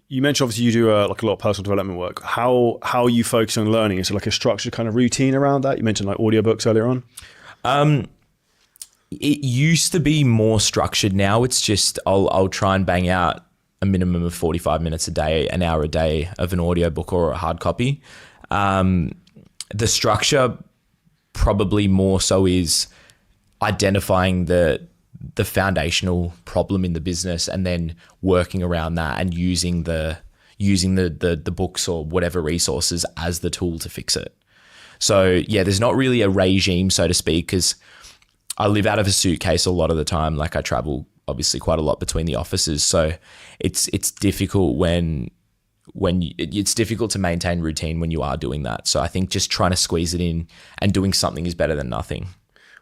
you mentioned obviously you do like a lot of personal development work. How are you focusing on learning? Is it like a structured kind of routine around that? You mentioned like audiobooks earlier on. It used to be more structured. Now it's just I'll try and bang out a minimum of 45 minutes a day, an hour a day of an audiobook or a hard copy. The structure probably more so is identifying the foundational problem in the business and then working around that and using the books or whatever resources as the tool to fix it. So yeah, there's not really a regime, so to speak, because I live out of a suitcase a lot of the time. Like I travel obviously quite a lot between the offices. So it's difficult it's difficult to maintain routine when you are doing that. So I think just trying to squeeze it in and doing something is better than nothing.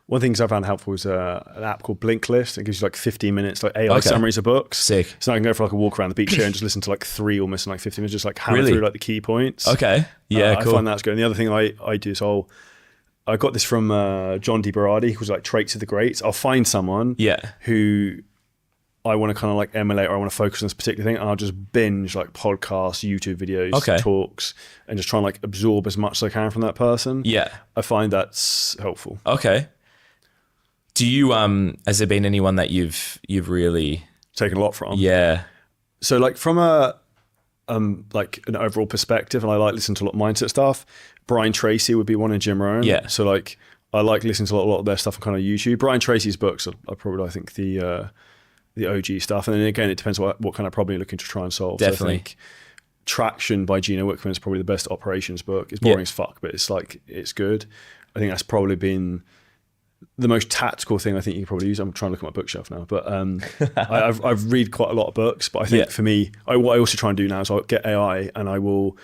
One of the things I found helpful is an app called BlinkList. It gives you like 15 minutes, like AI summaries of books. Sick. So I can go for like a walk around the beach here and just listen to like 3 almost in like 15 minutes, just like hammer through like the key points. Okay. Yeah, cool. I find that's good. And the other thing I do is I got this from John D. Berardi, who's like Traits of the Greats. I'll find someone who I want to kind of like emulate, or I want to focus on this particular thing, and I'll just binge like podcasts, YouTube videos, talks, and just try and like absorb as much as I can from that person. Yeah. I find that's helpful. Okay. Do you, has there been anyone that you've really taken a lot from? Yeah. So like from a, like an overall perspective, and I like listening to a lot of mindset stuff, Brian Tracy would be one, in Jim Rohn. Yeah. So like, I like listening to a lot of their stuff on kind of YouTube. Brian Tracy's books are probably, I think, the OG stuff. And then again, it depends what kind of problem you're looking to try and solve. Definitely. So I think Traction by Gino Wickman is probably the best operations book. It's boring as fuck, but it's like, it's good. I think that's probably been the most tactical thing I think you can probably use. I'm trying to look at my bookshelf now, but I've read quite a lot of books, but I think for me, what I also try and do now is I'll get AI and I will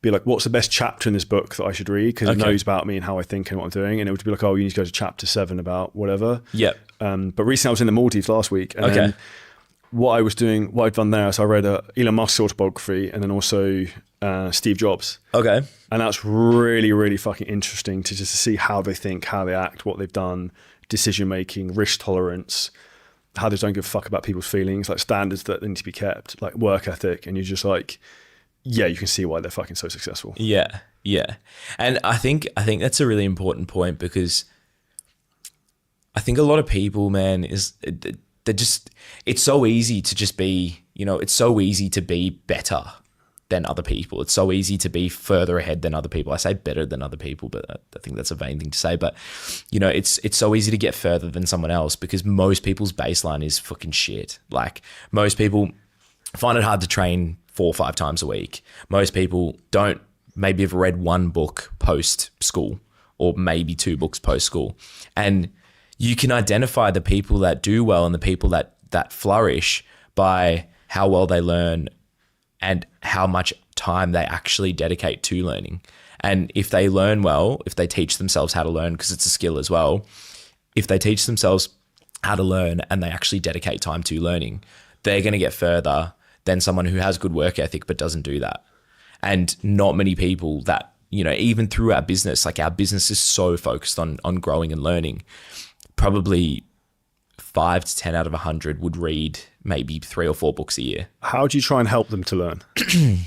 be like, what's the best chapter in this book that I should read? Because it knows about me and how I think and what I'm doing. And it would be like, oh, you need to go to chapter 7 about whatever. Yeah. But recently I was in the Maldives last week, and then what I'd done there is I read Elon Musk's autobiography and then also Steve Jobs. Okay. And that's really, really fucking interesting to just see how they think, how they act, what they've done, decision-making, risk tolerance, how they don't give a fuck about people's feelings, like standards that need to be kept, like work ethic. And you're just like, yeah, you can see why they're fucking so successful. Yeah. Yeah. And I think that's a really important point, because I think a lot of people, man, it's so easy to just be, it's so easy to be better than other people. It's so easy to be further ahead than other people. I say better than other people, but I think that's a vain thing to say. But, it's so easy to get further than someone else, because most people's baseline is fucking shit. Like, most people find it hard to train 4 or 5 times a week. Most people don't maybe have read 1 book post school, or maybe 2 books post school. And you can identify the people that do well and the people that flourish by how well they learn and how much time they actually dedicate to learning. And if they learn well, if they teach themselves how to learn, because it's a skill as well, if they teach themselves how to learn and they actually dedicate time to learning, they're going to get further than someone who has good work ethic but doesn't do that. And not many people that, even through our business, like our business is so focused on growing and learning, probably 5 to 10 out of 100 would read maybe 3 or 4 books a year. How do you try and help them to learn? Do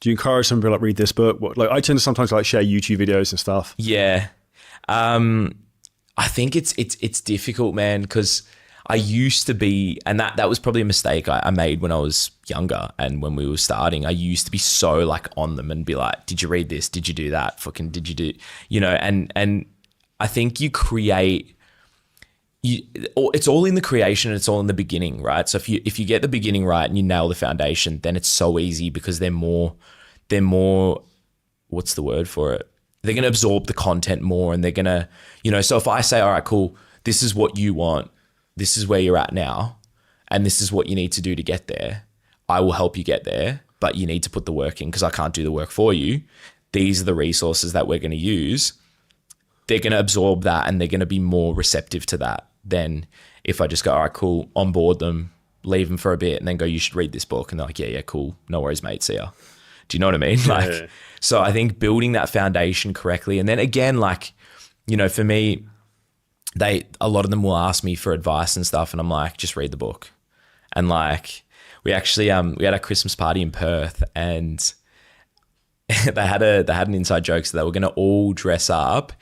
you encourage them to like read this book? Like I tend to sometimes like share YouTube videos and stuff. Yeah. I think it's difficult, man, because I used to be, and that was probably a mistake I made when I was younger and when we were starting. I used to be so like on them and be like, did you read this? Did you do that? Fucking did you do, and I think you create, it's all in the creation and it's all in the beginning, right? So if you get the beginning right and you nail the foundation, then it's so easy, because they're more, what's the word for it? They're going to absorb the content more, and they're going to, so if I say, all right, cool, this is what you want, this is where you're at now, and this is what you need to do to get there, I will help you get there, but you need to put the work in, because I can't do the work for you. These are the resources that we're going to use. They're going to absorb that, and they're going to be more receptive to that than if I just go, all right, cool, onboard them, leave them for a bit, and then go, you should read this book. And they're like, yeah, cool. No worries, mate. See ya. Do you know what I mean? Yeah. So I think building that foundation correctly. And then again, for me, a lot of them will ask me for advice and stuff. And I'm like, just read the book. And we actually we had a Christmas party in Perth, and they had an inside joke, so they were going to all dress up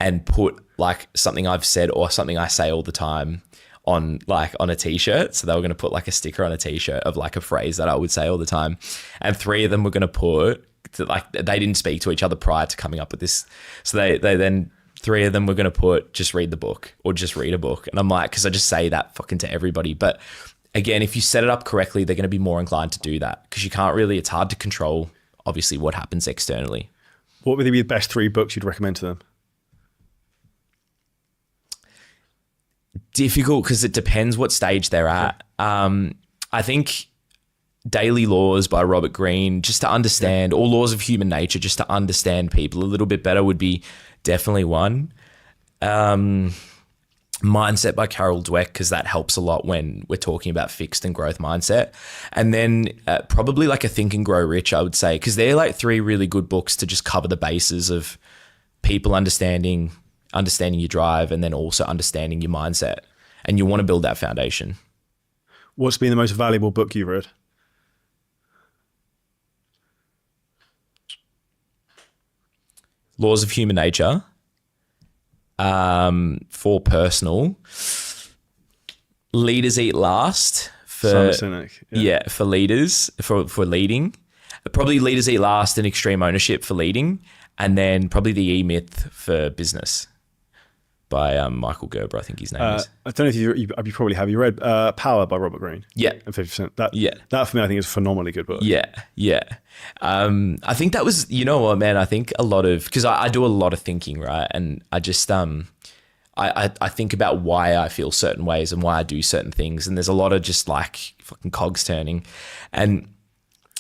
and put like something I've said or something I say all the time on a t-shirt. So they were going to put like a sticker on a t-shirt of like a phrase that I would say all the time, and 3 of them were going to put like, they didn't speak to each other prior to coming up with this, so they then 3 of them were going to put just read the book or just read a book. And I'm like, because I just say that fucking to everybody. But again, if you set it up correctly, they're going to be more inclined to do that, because you can't really, it's hard to control obviously what happens externally. What would be the best 3 books you'd recommend to them? Difficult, because it depends what stage they're at. I think Daily Laws by Robert Greene, just to understand, or Laws of Human Nature, just to understand people a little bit better, would be definitely one. Mindset by Carol Dweck, because that helps a lot when we're talking about fixed and growth mindset. And then probably like a Think and Grow Rich, I would say, because they're like 3 really good books to just cover the bases of people understanding your drive, and then also understanding your mindset. And you want to build that foundation. What's been the most valuable book you've read? Laws of Human Nature. For personal, Leaders Eat Last for Sinek, for leaders, for leading. Probably Leaders Eat Last and Extreme Ownership for leading, and then probably The E-Myth for business by Michael Gerber, I think his name is. I don't know if you probably have. You read Power by Robert Greene? Yeah. And 50%. That for me, I think is a phenomenally good book. Yeah. I think that was, you know what, man, I think a lot of, because I do a lot of thinking, right? And I just, I think about why I feel certain ways and why I do certain things. And there's a lot of just like fucking cogs turning. And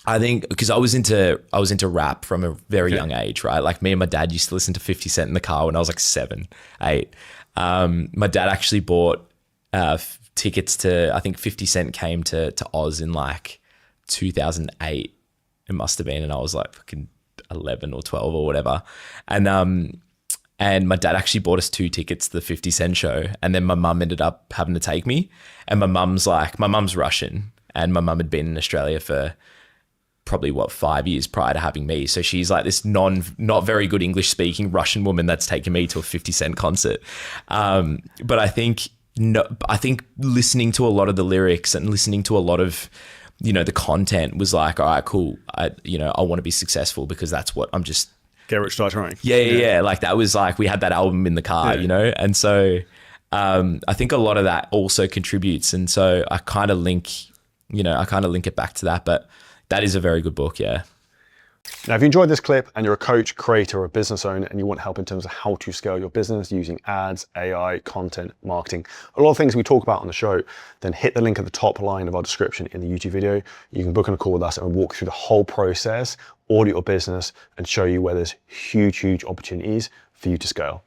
I think because I was into rap from a very young age, right? Like me and my dad used to listen to 50 Cent in the car when I was like 7, 8. My dad actually bought tickets to, I think 50 Cent came to Oz in like 2008. It must have been, and I was like fucking 11 or 12 or whatever. And my dad actually bought us 2 tickets to the 50 Cent show, and then my mum ended up having to take me. And my mum's Russian, and my mum had been in Australia for probably 5 years prior to having me. So she's like this not very good English speaking Russian woman that's taken me to a 50 Cent concert. But I think listening to a lot of the lyrics and listening to a lot of, you know, the content was like, all right, cool. I want to be successful because that's what I'm just. Get Rich Start Trying. Yeah. Like that was like, we had that album in the car, you know? And so I think a lot of that also contributes. And so I kind of link it back to that, but that is a very good book, yeah. Now, if you enjoyed this clip and you're a coach, creator, or a business owner and you want help in terms of how to scale your business using ads, AI, content, marketing, a lot of things we talk about on the show, then hit the link at the top line of our description in the YouTube video. You can book on a call with us and we'll walk through the whole process, audit your business, and show you where there's huge opportunities for you to scale.